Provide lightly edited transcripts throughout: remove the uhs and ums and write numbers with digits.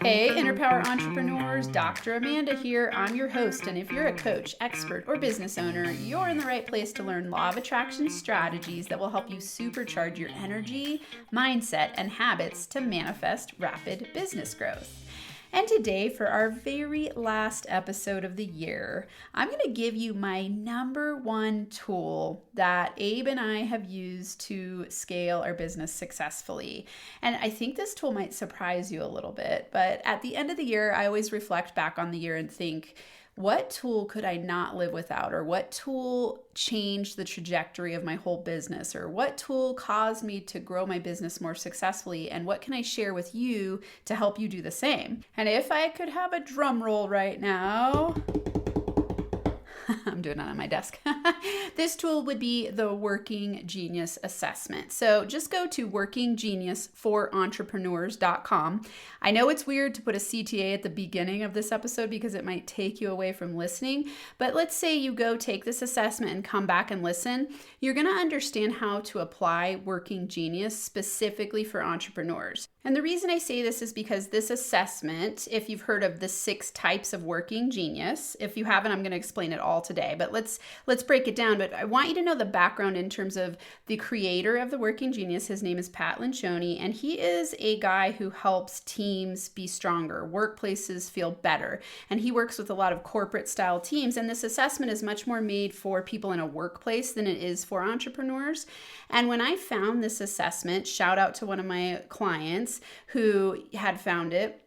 Hey, Inner Power Entrepreneurs, Dr. Amanda here. I'm your host, and if you're a coach, expert, or business owner, you're in the right place to learn law of attraction strategies that will help you supercharge your energy, mindset, and habits to manifest rapid business growth. And today, for our very last episode of the year, I'm going to give you my number one tool that Abe and I have used to scale our business successfully. And I think this tool might surprise you a little bit, but at the end of the year, I always reflect back on the year and think, what tool could I not live without? Or what tool changed the trajectory of my whole business? Or what tool caused me to grow my business more successfully? And what can I share with you to help you do the same? And if I could have a drum roll right now, I'm doing that on my desk. This tool would be the Working Genius Assessment. So just go to workinggeniusforentrepreneurs.com. I know it's weird to put a CTA at the beginning of this episode because it might take you away from listening, but let's say you go take this assessment and come back and listen. You're going to understand how to apply Working Genius specifically for entrepreneurs. And the reason I say this is because this assessment, if you've heard of the 6 types of working genius, if you haven't, I'm going to explain it all today, but let's break it down. But I want you to know the background in terms of the creator of the Working Genius. His name is Pat Lencioni, and he is a guy who helps teams be stronger, workplaces feel better, and he works with a lot of corporate style teams. And this assessment is much more made for people in a workplace than it is for entrepreneurs. And when I found this assessment, shout out to one of my clients who had found it,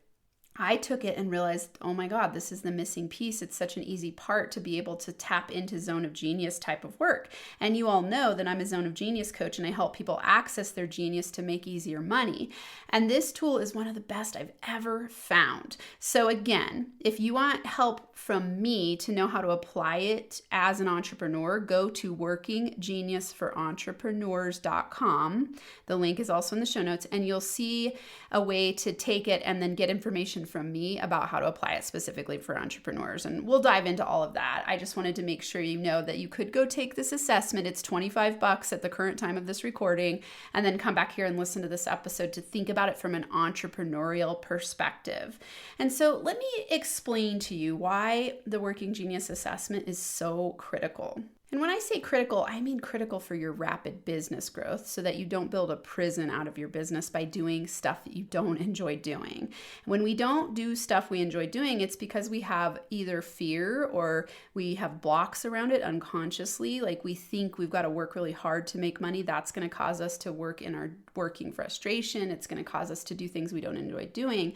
I took it and realized, oh my God, this is the missing piece. It's such an easy part to be able to tap into zone of genius type of work. And you all know that I'm a zone of genius coach and I help people access their genius to make easier money. And this tool is one of the best I've ever found. So again, if you want help from me to know how to apply it as an entrepreneur, go to workinggeniusforentrepreneurs.com. The link is also in the show notes, and you'll see a way to take it and then get information from me about how to apply it specifically for entrepreneurs. And we'll dive into all of that. I just wanted to make sure you know that you could go take this assessment. It's $25 at the current time of this recording, and then come back here and listen to this episode to think about it from an entrepreneurial perspective. And so let me explain to you why the Working Genius Assessment is so critical. And when I say critical, I mean critical for your rapid business growth so that you don't build a prison out of your business by doing stuff that you don't enjoy doing. When we don't do stuff we enjoy doing, it's because we have either fear or we have blocks around it unconsciously. Like we think we've got to work really hard to make money. That's going to cause us to work in our working frustration. It's going to cause us to do things we don't enjoy doing.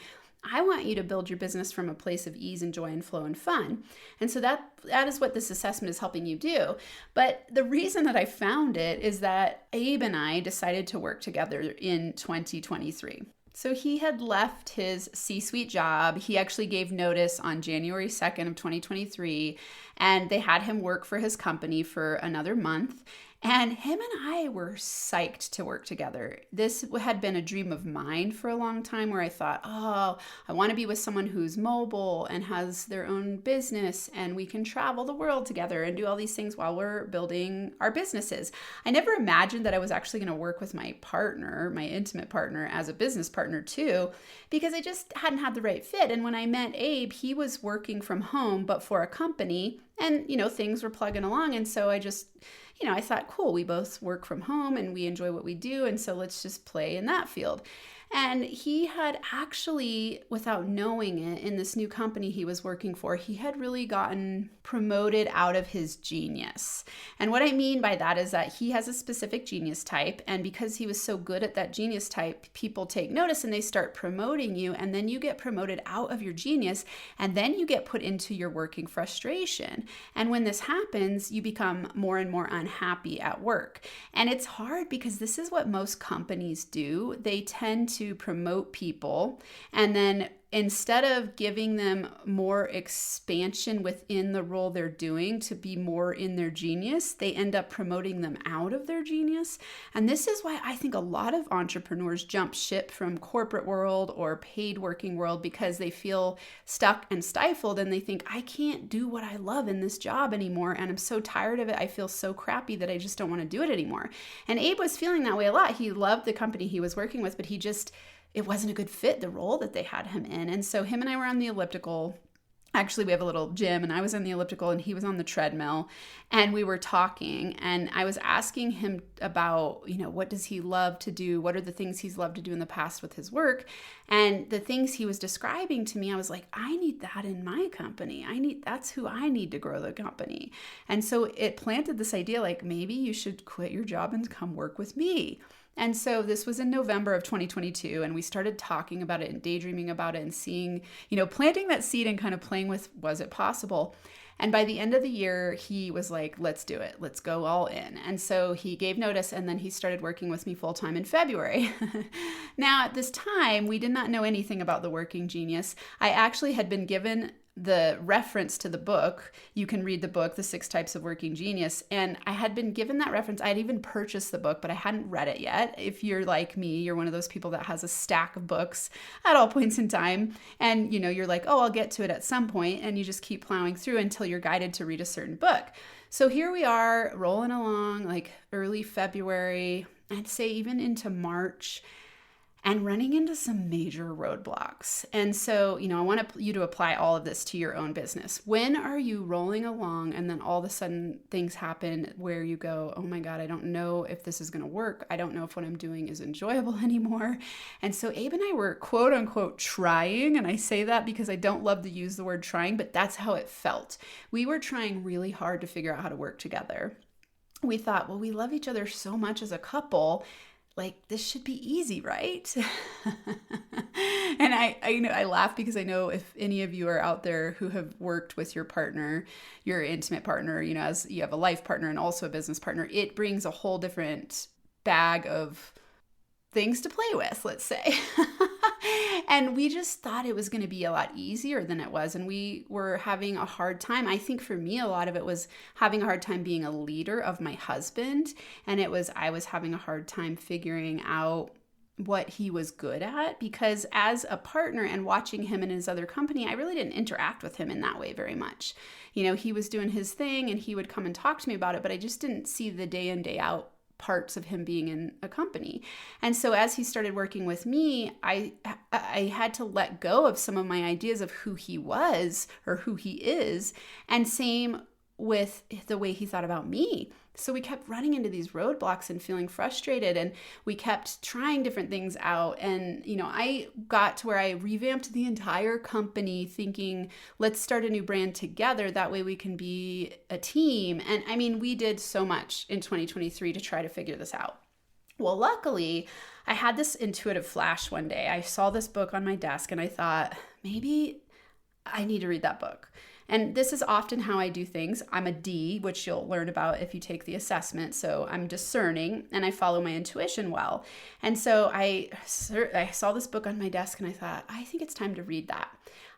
I want you to build your business from a place of ease and joy and flow and fun. And so that is what this assessment is helping you do. But the reason that I found it is that Abe and I decided to work together in 2023. So he had left his C-suite job. He actually gave notice on January 2nd of 2023, and they had him work for his company for another month. And him and I were psyched to work together. This had been a dream of mine for a long time where I thought, oh, I want to be with someone who's mobile and has their own business and we can travel the world together and do all these things while we're building our businesses. I never imagined that I was actually going to work with my partner, my intimate partner, as a business partner too, because I just hadn't had the right fit. And when I met Abe, he was working from home, but for a company, and things were plugging along. And so I just, I thought, cool, we both work from home and we enjoy what we do. And so let's just play in that field. And he had actually, without knowing it, in this new company he was working for, he had really gotten promoted out of his genius. And what I mean by that is that he has a specific genius type. And because he was so good at that genius type, people take notice and they start promoting you. And then you get promoted out of your genius. And then you get put into your working frustration. And when this happens, you become more and more unhappy at work. And it's hard because this is what most companies do. They tend to promote people, and then instead of giving them more expansion within the role they're doing to be more in their genius, they end up promoting them out of their genius. And this is why I think a lot of entrepreneurs jump ship from corporate world or paid working world, because they feel stuck and stifled and they think, I can't do what I love in this job anymore. And I'm so tired of it. I feel so crappy that I just don't want to do it anymore. And Abe was feeling that way a lot. He loved the company he was working with, but it wasn't a good fit, the role that they had him in. in. And so him and I were on the elliptical. Actually, we have a little gym, and I was on the elliptical and he was on the treadmill, and we were talking, and I was asking him about, what does he love to do? What are the things he's loved to do in the past with his work? And the things he was describing to me, I was like, I need that in my company. That's who I need to grow the company. And so it planted this idea, like, maybe you should quit your job and come work with me. And so this was in November of 2022, and we started talking about it and daydreaming about it and seeing, planting that seed and kind of playing with, was it possible? And by the end of the year, he was like, let's do it. Let's go all in. And so he gave notice, and then he started working with me full-time in February. Now, at this time, we did not know anything about the Working Genius. I actually had been given the reference to the book. You can read the book, The 6 Types of Working Genius. And I had been given that reference. I had even purchased the book, but I hadn't read it yet. If you're like me, you're one of those people that has a stack of books at all points in time. And, you're like, oh, I'll get to it at some point. And you just keep plowing through until you're guided to read a certain book. So here we are rolling along like early February, I'd say even into March, and running into some major roadblocks. And so, I want you to apply all of this to your own business. When are you rolling along and then all of a sudden things happen where you go, oh my God, I don't know if this is going to work. I don't know if what I'm doing is enjoyable anymore. And so Abe and I were quote unquote trying. And I say that because I don't love to use the word trying, but that's how it felt. We were trying really hard to figure out how to work together. We thought, well, we love each other so much as a couple. Like, this should be easy, right? And I laugh because I know if any of you are out there who have worked with your partner, your intimate partner, as you have a life partner and also a business partner, it brings a whole different bag of things to play with, let's say. And we just thought it was going to be a lot easier than it was. And we were having a hard time. I think for me, a lot of it was having a hard time being a leader of my husband. And I was having a hard time figuring out what he was good at, because as a partner and watching him in his other company, I really didn't interact with him in that way very much. He was doing his thing and he would come and talk to me about it, but I just didn't see the day in, day out parts of him being in a company. And so as he started working with me, I had to let go of some of my ideas of who he was or who he is, and same with the way he thought about me. So we kept running into these roadblocks and feeling frustrated, and we kept trying different things out. And, I got to where I revamped the entire company thinking, let's start a new brand together. That way we can be a team. And we did so much in 2023 to try to figure this out. Well, luckily, I had this intuitive flash one day. I saw this book on my desk and I thought, maybe I need to read that book. And this is often how I do things. I'm a D, which you'll learn about if you take the assessment. So I'm discerning and I follow my intuition well. And so I saw this book on my desk and I thought, I think it's time to read that.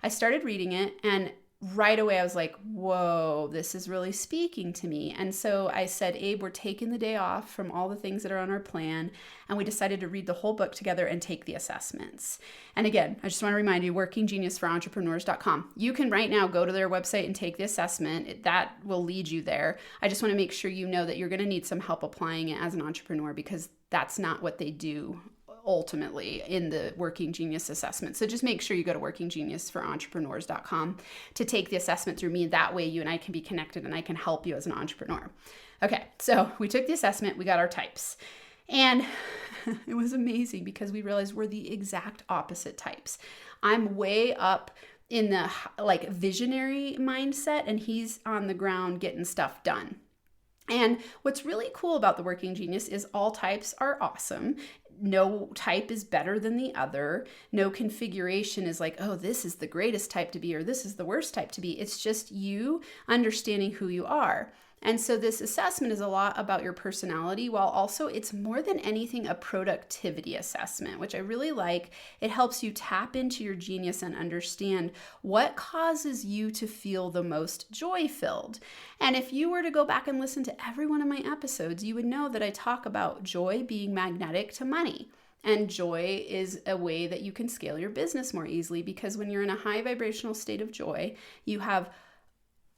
I started reading it, and right away I was like, whoa, this is really speaking to me. And so I said, Abe, we're taking the day off from all the things that are on our plan. And we decided to read the whole book together and take the assessments. And again, I just want to remind you, workinggeniusforentrepreneurs.com. You can right now go to their website and take the assessment. That will lead you there. I just want to make sure you know that you're going to need some help applying it as an entrepreneur, because that's not what they do ultimately in the Working Genius assessment. So just make sure you go to workinggeniusforentrepreneurs.com to take the assessment through me. That way you and I can be connected and I can help you as an entrepreneur. Okay, so we took the assessment, we got our types. And it was amazing because we realized we're the exact opposite types. I'm way up in the visionary mindset, and he's on the ground getting stuff done. And what's really cool about the Working Genius is all types are awesome. No type is better than the other. No configuration is like, oh, this is the greatest type to be or this is the worst type to be. It's just you understanding who you are. And so this assessment is a lot about your personality, while also it's more than anything a productivity assessment, which I really like. It helps you tap into your genius and understand what causes you to feel the most joy-filled. And if you were to go back and listen to every one of my episodes, you would know that I talk about joy being magnetic to money. And joy is a way that you can scale your business more easily, because when you're in a high vibrational state of joy, you have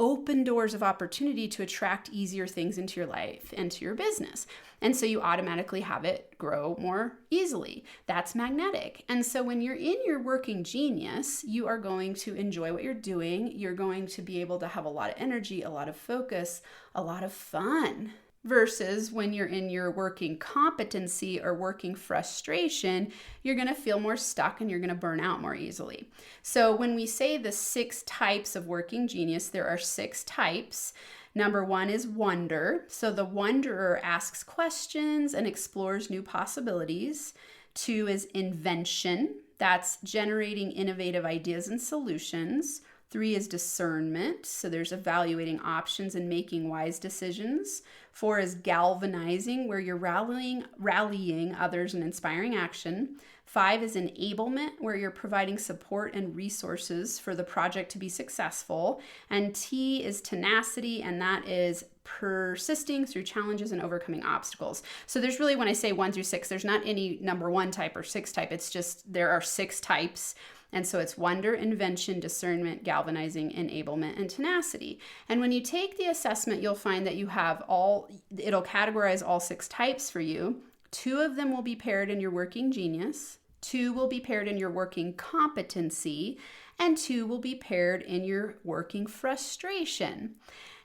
open doors of opportunity to attract easier things into your life and to your business. And so you automatically have it grow more easily. That's magnetic. And so when you're in your working genius, you are going to enjoy what you're doing. You're going to be able to have a lot of energy, a lot of focus, a lot of fun. Versus when you're in your working competency or working frustration, you're going to feel more stuck and you're going to burn out more easily. So when we say the 6 types of working genius, there are 6 types. Number 1 is wonder. So the wonderer asks questions and explores new possibilities. 2 is invention. That's generating innovative ideas and solutions. 3 is discernment. So there's evaluating options and making wise decisions. 4 is galvanizing, where you're rallying others and inspiring action. 5 is enablement, where you're providing support and resources for the project to be successful. And T is tenacity, and that is persisting through challenges and overcoming obstacles. So there's really, when I say 1 through 6, there's not any number 1 type or 6 type. It's just there are 6 types. And so it's wonder, invention, discernment, galvanizing, enablement, and tenacity. And when you take the assessment, you'll find that you have it'll categorize all 6 types for you. 2 of them will be paired in your working genius. 2 will be paired in your working competency. And 2 will be paired in your working frustration.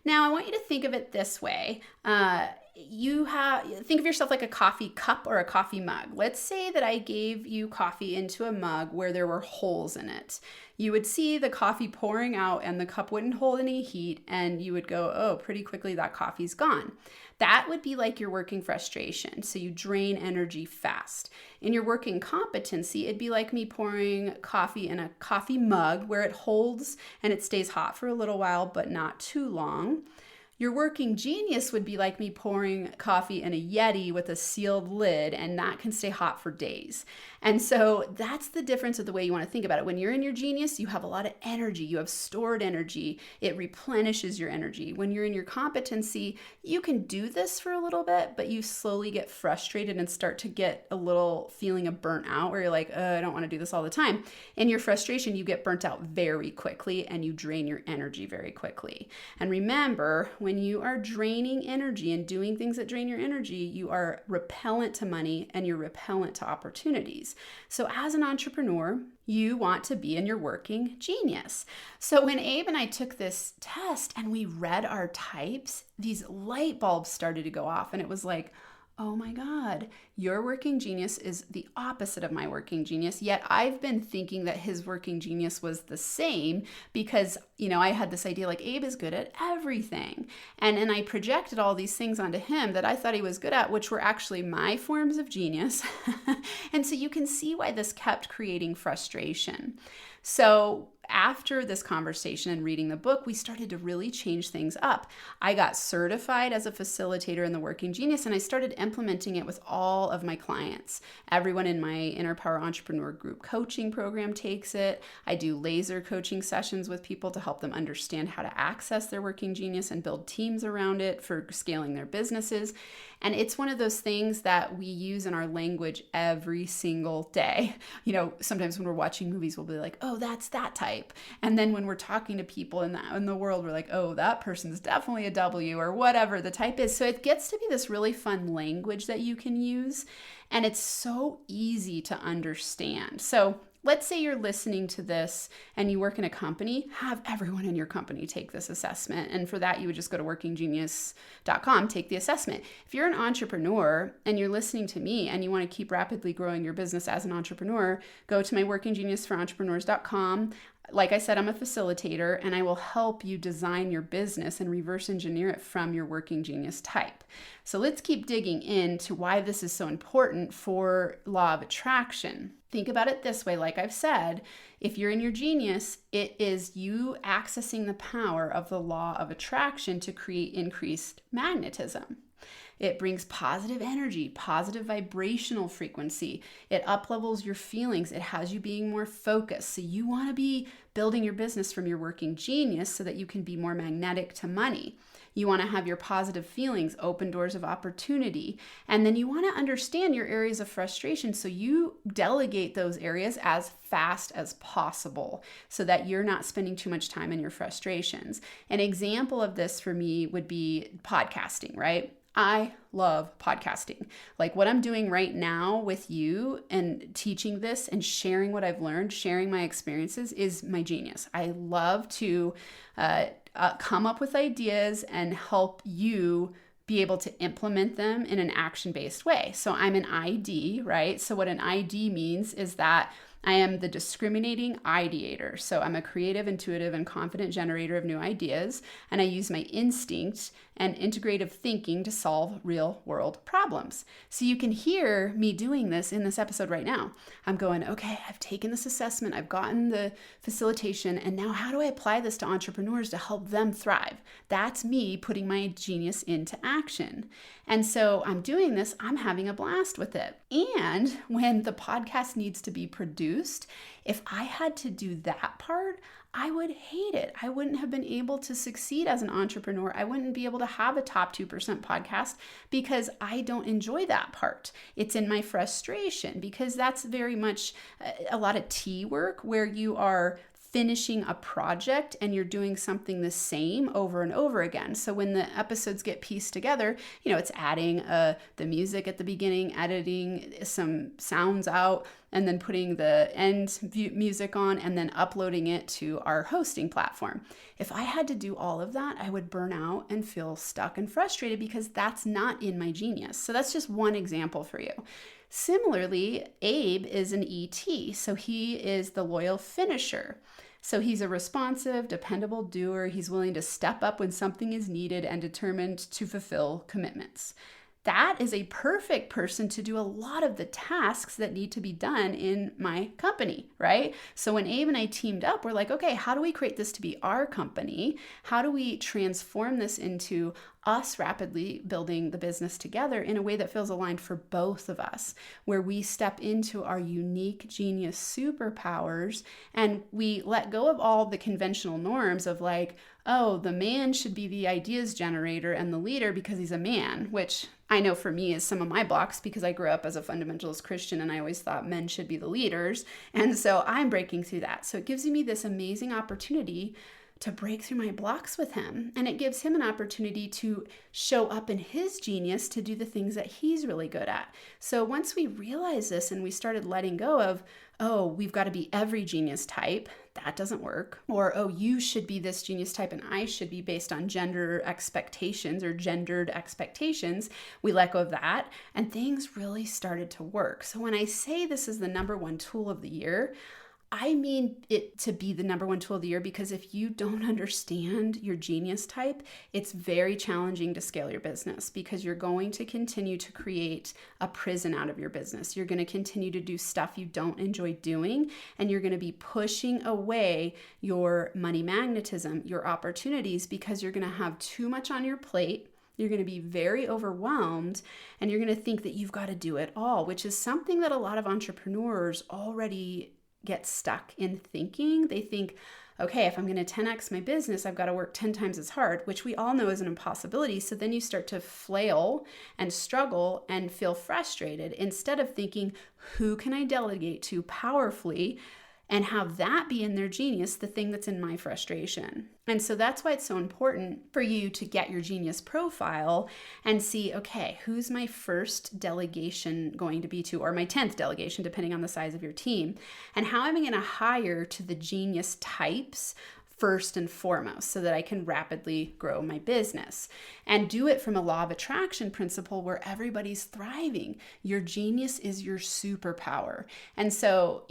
Now, I want you to think of it this way. Think of yourself like a coffee cup or a coffee mug. Let's say that I gave you coffee into a mug where there were holes in it. You would see the coffee pouring out and the cup wouldn't hold any heat, and you would go, oh, pretty quickly that coffee's gone. That would be like your working frustration. So you drain energy fast. In your working competency, it'd be like me pouring coffee in a coffee mug where it holds and it stays hot for a little while, but not too long. Your working genius would be like me pouring coffee in a Yeti with a sealed lid, and that can stay hot for days. And so that's the difference of the way you want to think about it. When you're in your genius, you have a lot of energy. You have stored energy. It replenishes your energy. When you're in your competency, you can do this for a little bit, but you slowly get frustrated and start to get a little feeling of burnt out where you're like, I don't want to do this all the time. In your frustration, you get burnt out very quickly and you drain your energy very quickly. And remember, when you are draining energy and doing things that drain your energy, you are repellent to money and you're repellent to opportunities. So as an entrepreneur, you want to be in your working genius. So when Abe and I took this test and we read our types, these light bulbs started to go off, and it was like, oh my God, your working genius is the opposite of my working genius. Yet I've been thinking that his working genius was the same because, I had this idea like Abe is good at everything. And I projected all these things onto him that I thought he was good at, which were actually my forms of genius. And so you can see why this kept creating frustration. So after this conversation and reading the book, we started to really change things up. I got certified as a facilitator in the Working Genius, and I started implementing it with all of my clients. Everyone in my Inner Power Entrepreneur Group coaching program takes it. I do laser coaching sessions with people to help them understand how to access their working genius and build teams around it for scaling their businesses. And it's one of those things that we use in our language every single day. Sometimes when we're watching movies, we'll be like, oh, that's that type. And then when we're talking to people in the world, we're like, oh, that person's definitely a W or whatever the type is. So it gets to be this really fun language that you can use. And it's so easy to understand. So let's say you're listening to this and you work in a company, have everyone in your company take this assessment. And for that, you would just go to workinggenius.com, take the assessment. If you're an entrepreneur and you're listening to me and you want to keep rapidly growing your business as an entrepreneur, go to my workinggeniusforentrepreneurs.com. Like I said, I'm a facilitator, and I will help you design your business and reverse engineer it from your working genius type. So let's keep digging into why this is so important for law of attraction. Think about it this way. Like I've said, if you're in your genius, it is you accessing the power of the law of attraction to create increased magnetism. It brings positive energy, positive vibrational frequency. It uplevels your feelings. It has you being more focused. So you want to be building your business from your working genius so that you can be more magnetic to money. You want to have your positive feelings, open doors of opportunity. And then you want to understand your areas of frustration so you delegate those areas as fast as possible so that you're not spending too much time in your frustrations. An example of this for me would be podcasting, right? I love podcasting. Like what I'm doing right now with you and teaching this and sharing what I've learned, sharing my experiences is my genius. I love to come up with ideas and help you be able to implement them in an action-based way. So I'm an ID, right? So what an ID means is that I am the discriminating ideator. So I'm a creative, intuitive, and confident generator of new ideas, and I use my instinct and integrative thinking to solve real-world problems. So you can hear me doing this in this episode right now. I'm going, okay, I've taken this assessment, I've gotten the facilitation, and now how do I apply this to entrepreneurs to help them thrive? That's me putting my genius into action. And so I'm doing this, I'm having a blast with it. And when the podcast needs to be produced, if I had to do that part, I would hate it. I wouldn't have been able to succeed as an entrepreneur. I wouldn't be able to have a top 2% podcast because I don't enjoy that part. It's in my frustration because that's very much a lot of T work where you are finishing a project and you're doing something the same over and over again. So when the episodes get pieced together, it's adding the music at the beginning, editing some sounds out, and then putting the end music on and then uploading it to our hosting platform. If I had to do all of that, I would burn out and feel stuck and frustrated because that's not in my genius. So that's just one example for you. Similarly, Abe is an ET, so he is the loyal finisher. So he's a responsive, dependable doer. He's willing to step up when something is needed and determined to fulfill commitments. That is a perfect person to do a lot of the tasks that need to be done in my company, right? So when Abe and I teamed up, we're like, okay, how do we create this to be our company? How do we transform this into us rapidly building the business together in a way that feels aligned for both of us, where we step into our unique genius superpowers and we let go of all the conventional norms of like, oh, the man should be the ideas generator and the leader because he's a man, which I know for me is some of my blocks because I grew up as a fundamentalist Christian and I always thought men should be the leaders. And so I'm breaking through that. So it gives me this amazing opportunity to break through my blocks with him. And it gives him an opportunity to show up in his genius to do the things that he's really good at. So once we realized this and we started letting go of, oh, we've got to be every genius type, that doesn't work. Or, oh, you should be this genius type and I should be based on gender expectations or gendered expectations. We let go of that and things really started to work. So when I say this is the number one tool of the year, I mean it to be the number one tool of the year because if you don't understand your genius type, it's very challenging to scale your business because you're going to continue to create a prison out of your business. You're going to continue to do stuff you don't enjoy doing, and you're going to be pushing away your money magnetism, your opportunities, because you're going to have too much on your plate. You're going to be very overwhelmed and you're going to think that you've got to do it all, which is something that a lot of entrepreneurs already get stuck in thinking. They think, okay, if I'm going to 10x my business, I've got to work 10 times as hard, which we all know is an impossibility. So then you start to flail and struggle and feel frustrated instead of thinking, who can I delegate to powerfully and have that be in their genius, the thing that's in my frustration. And so that's why it's so important for you to get your genius profile and see, okay, who's my first delegation going to be to, or my 10th delegation, depending on the size of your team, and how am I going to hire to the genius types first and foremost so that I can rapidly grow my business and do it from a law of attraction principle where everybody's thriving. Your genius is your superpower. And so,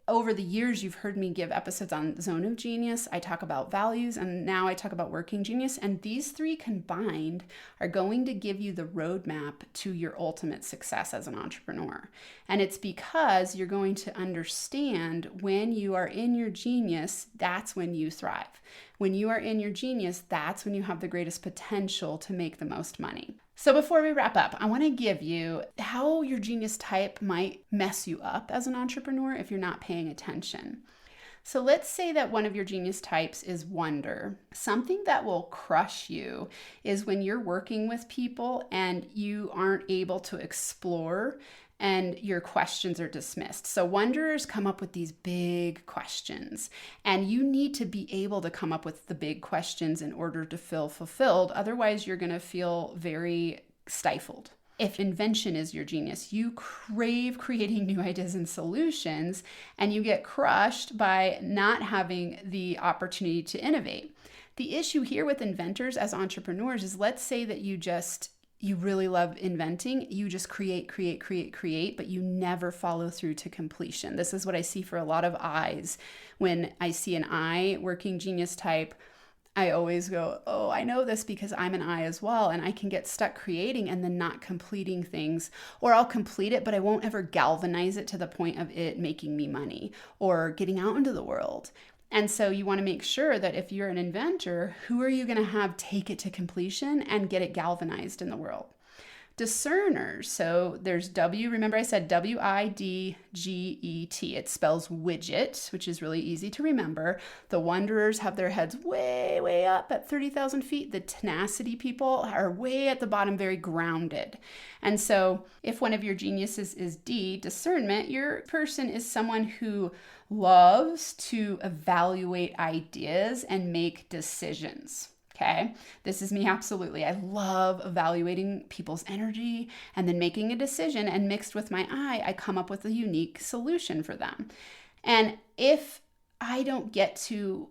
over the years, you've heard me give episodes on Zone of Genius. I talk about values, and now I talk about working genius. And these three combined are going to give you the roadmap to your ultimate success as an entrepreneur. And it's because you're going to understand when you are in your genius, that's when you thrive. When you are in your genius, that's when you have the greatest potential to make the most money. So before we wrap up, I want to give you how your genius type might mess you up as an entrepreneur if you're not paying attention. So let's say that one of your genius types is wonder. Something that will crush you is when you're working with people and you aren't able to explore and your questions are dismissed. So wonderers come up with these big questions, and you need to be able to come up with the big questions in order to feel fulfilled. Otherwise, you're going to feel very stifled. If invention is your genius, you crave creating new ideas and solutions, and you get crushed by not having the opportunity to innovate. The issue here with inventors as entrepreneurs is, let's say that you really love inventing, you just create, but you never follow through to completion. This is what I see for a lot of I's. When I see an I working genius type, I always go, oh, I know this because I'm an I as well, and I can get stuck creating and then not completing things. Or I'll complete it, but I won't ever galvanize it to the point of it making me money or getting out into the world. And so you want to make sure that if you're an inventor, who are you going to have take it to completion and get it galvanized in the world? Discerners. So there's remember I said Widget. It spells widget, which is really easy to remember. The wonderers have their heads way, way up at 30,000 feet. The tenacity people are way at the bottom, very grounded. And so if one of your geniuses is D, discernment, your person is someone who loves to evaluate ideas and make decisions. Okay, this is me absolutely. I love evaluating people's energy and then making a decision, and mixed with my I come up with a unique solution for them. And if I don't get to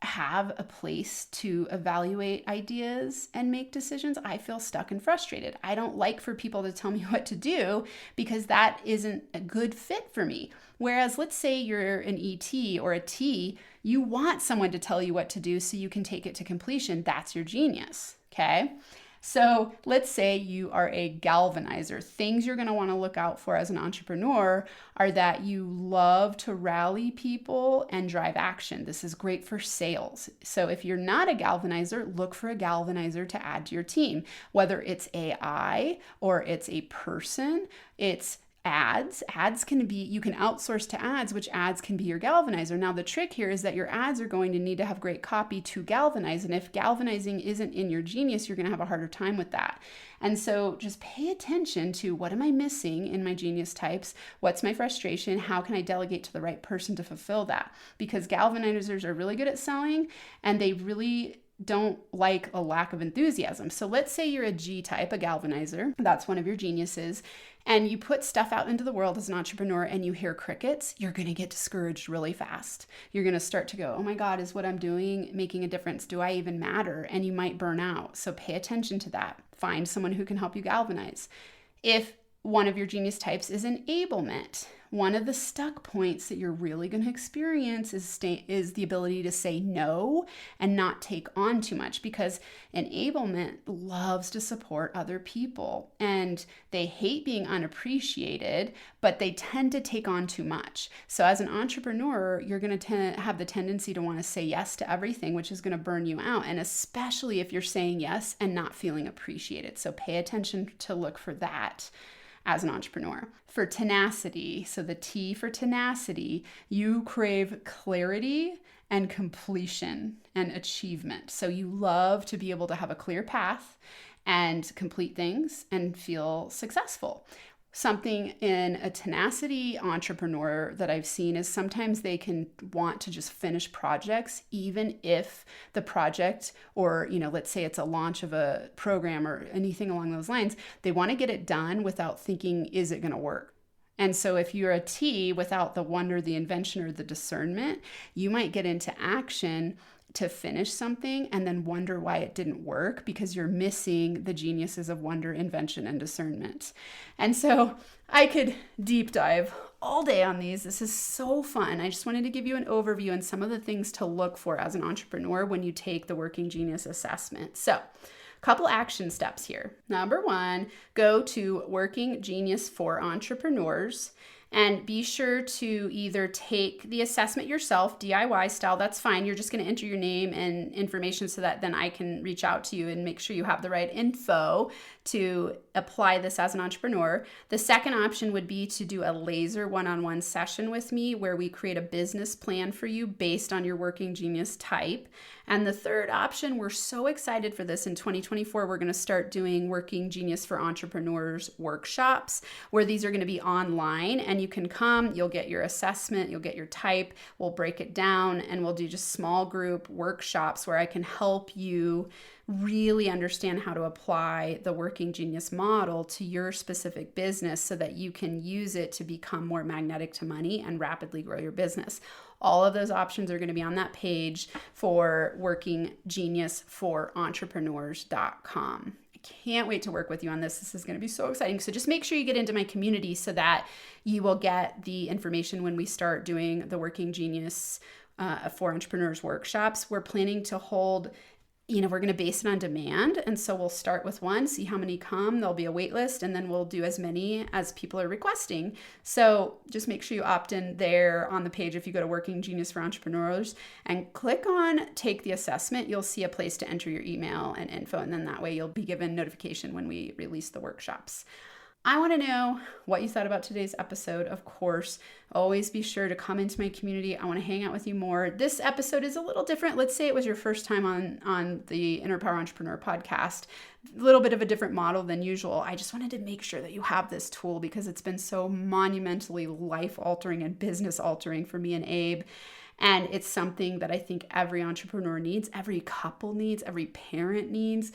have a place to evaluate ideas and make decisions, I feel stuck and frustrated. I don't like for people to tell me what to do because that isn't a good fit for me. Whereas let's say you're an ET or a T, you want someone to tell you what to do so you can take it to completion. That's your genius, okay? So let's say you are a galvanizer. Things you're going to want to look out for as an entrepreneur are that you love to rally people and drive action. This is great for sales. So if you're not a galvanizer, look for a galvanizer to add to your team, whether it's AI or it's a person, it's ads. Ads can be, you can outsource to ads, which ads can be your galvanizer. Now, the trick here is that your ads are going to need to have great copy to galvanize. And if galvanizing isn't in your genius, you're going to have a harder time with that. And so just pay attention to, what am I missing in my genius types? What's my frustration? How can I delegate to the right person to fulfill that? Because galvanizers are really good at selling, and they really don't like a lack of enthusiasm. So let's say you're a G type, a galvanizer. That's one of your geniuses. And you put stuff out into the world as an entrepreneur and you hear crickets, you're going to get discouraged really fast. You're going to start to go, oh my God, is what I'm doing making a difference? Do I even matter? And you might burn out. So pay attention to that. Find someone who can help you galvanize. If one of your genius types is enablement, one of the stuck points that you're really going to experience is the ability to say no and not take on too much, because enablement loves to support other people and they hate being unappreciated, but they tend to take on too much. So as an entrepreneur, you're going to have the tendency to want to say yes to everything, which is going to burn you out. And especially if you're saying yes and not feeling appreciated. So pay attention to look for that as an entrepreneur. For tenacity, so the T for tenacity, you crave clarity and completion and achievement. So you love to be able to have a clear path and complete things and feel successful. Something in a tenacity entrepreneur that I've seen is sometimes they can want to just finish projects, even if the project, or, let's say it's a launch of a program or anything along those lines, they want to get it done without thinking, is it going to work? And so if you're a T without the wonder, the invention, or the discernment, you might get into action to finish something and then wonder why it didn't work, because you're missing the geniuses of wonder, invention, and discernment. And so I could deep dive all day on these. This is so fun. I just wanted to give you an overview and some of the things to look for as an entrepreneur when you take the Working Genius assessment. So a couple action steps here. Number one, go to Working Genius for Entrepreneurs And be sure to either take the assessment yourself, DIY style, that's fine. You're just going to enter your name and information so that then I can reach out to you and make sure you have the right info to apply this as an entrepreneur. The second option would be to do a laser one-on-one session with me where we create a business plan for you based on your working genius type. And the third option, we're so excited for this. In 2024, we're going to start doing Working Genius for Entrepreneurs workshops, where these are going to be online and you can come, you'll get your assessment, you'll get your type, we'll break it down, and we'll do just small group workshops where I can help you really understand how to apply the Working Genius model to your specific business so that you can use it to become more magnetic to money and rapidly grow your business. All of those options are going to be on that page for workinggeniusforentrepreneurs.com. I can't wait to work with you on this. This is going to be so exciting. So just make sure you get into my community so that you will get the information when we start doing the Working Genius for Entrepreneurs workshops. We're planning to hold, we're going to base it on demand. And so we'll start with one, see how many come. There'll be a wait list, and then we'll do as many as people are requesting. So just make sure you opt in there on the page. If you go to Working Genius for Entrepreneurs and click on Take the Assessment, you'll see a place to enter your email and info. And then that way you'll be given notification when we release the workshops. I want to know what you thought about today's episode. Of course, always be sure to come into my community. I want to hang out with you more. This episode is a little different. Let's say it was your first time on the Inner Power Entrepreneur podcast. A little bit of a different model than usual. I just wanted to make sure that you have this tool because it's been so monumentally life-altering and business-altering for me and Abe. And it's something that I think every entrepreneur needs, every couple needs, every parent needs.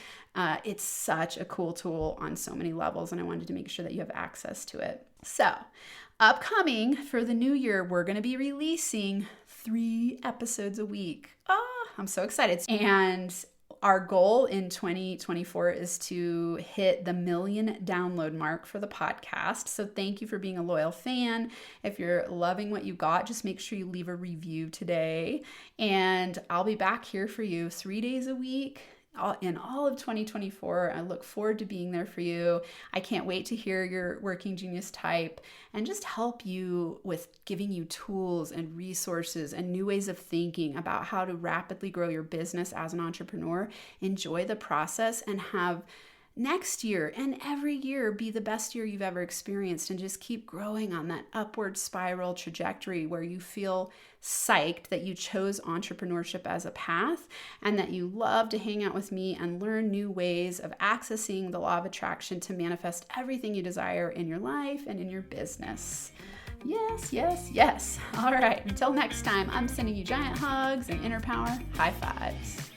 It's such a cool tool on so many levels, and I wanted to make sure that you have access to it. So, upcoming for the new year, we're going to be releasing 3 episodes a week. I'm so excited. And our goal in 2024 is to hit the 1 million download mark for the podcast. So thank you for being a loyal fan. If you're loving what you got, just make sure you leave a review today. And I'll be back here for you 3 days a week in all of 2024. I look forward to being there for you. I can't wait to hear your Working Genius type and just help you with giving you tools and resources and new ways of thinking about how to rapidly grow your business as an entrepreneur. Enjoy the process and have next year and every year be the best year you've ever experienced, and just keep growing on that upward spiral trajectory where you feel psyched that you chose entrepreneurship as a path and that you love to hang out with me and learn new ways of accessing the law of attraction to manifest everything you desire in your life and in your business. Yes, yes, yes. All right. Until next time, I'm sending you giant hugs and inner power high fives.